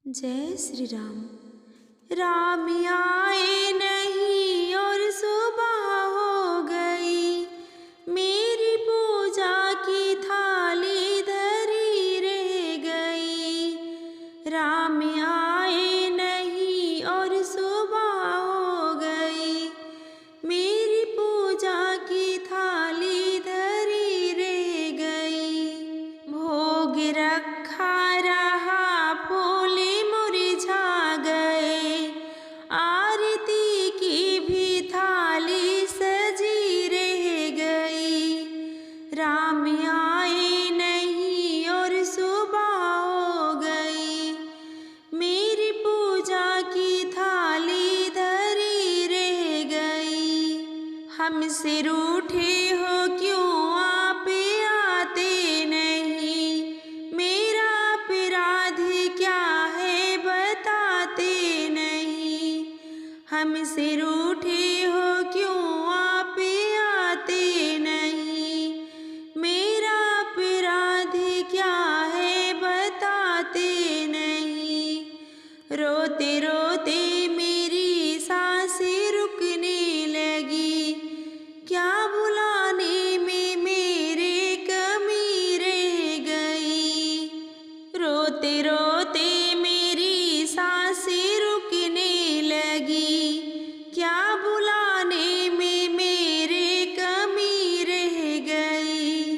जय श्री राम। राम आए नहीं और सुबह हो गई, मेरी पूजा की थाली धरी रह गई। राम आए नहीं और सुबह हो गई, मेरी पूजा की थाली धरी रह गई। भोग रखा रहा फूल मुरझा गए, आरती की भी थाली सजी रह गई। राम आए नहीं और सुबह हो गई, मेरी पूजा की थाली धरी रह गई। हमसे रूठे हो क्यों आप आते नहीं, मेरा अपराध क्या है बताते नहीं। हमसे रूठे हो क्यों आप आते नहीं, मेरा अपराध क्या है बताते नहीं। रोते रोते मेरी सांसें रुकने लगी, क्या बुलाने में मेरे कमी रह गई। रोते रोते मेरी सांसें रुकने लगी, क्या बुलाने में मेरे कमी रह गई।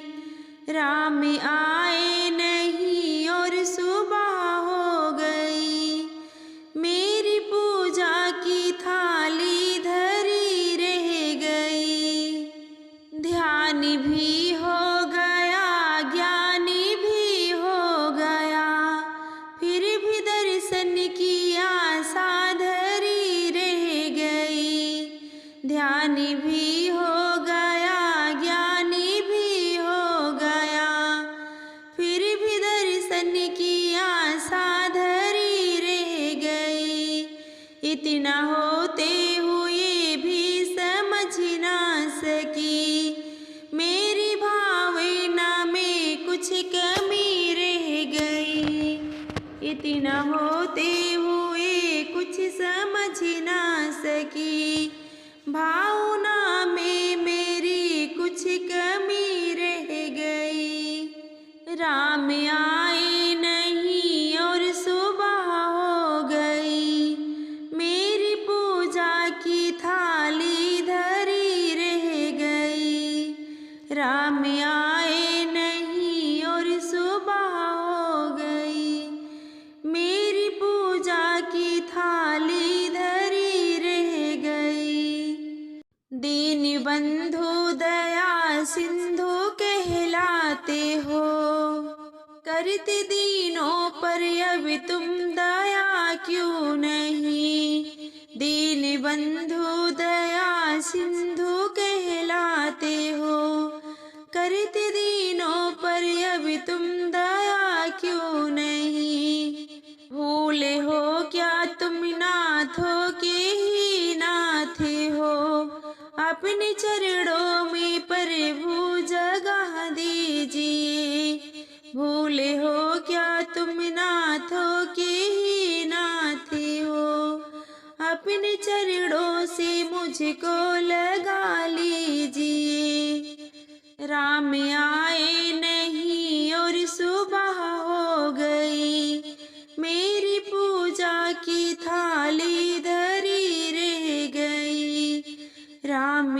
राम आए नहीं और सुबह हो गई, मेरी पूजा की थाली धरी रह गई। ध्यान भी हो गया ज्ञानी भी हो गया, फिर भी दर्शन की आशा धरी रह गई। ध्यान भी हो गया ज्ञानी भी हो गया, फिर भी दर्शन की आशा धरी रह गई। इतना होते हुए भी समझ ना सकी, मेरी भावना में कुछ कमी रह गई। इतना होते हुए कुछ समझ ना सकी, भावना में मेरी कुछ कमी रह गई। राम आए नहीं और सुबह हो गई, मेरी पूजा की थाली धरी रह गई। राम आए नहीं और सुबह हो गई, मेरी पूजा की थाली धरी रह गई। दीन बंधु दया सिंधु कहलाते हो, करते दीनों पर अब तुम दया क्यों नहीं। दीन बंधु दया सिंधु कहलाते हो, करते दीनों पर अब तुम दया क्यों नहीं। भूल हो क्या तुम नाथों के ही नाथ हो, अपने चरणों में प्रभु जगह दीजिए। भूल हो क्या तुम नाथों के ही नाथ हो, अपने चरणों से मुझको लगा लीजिए। राम आए नहीं और सुबह हो गई, मेरी पूजा की थाली धरी रह गई। राम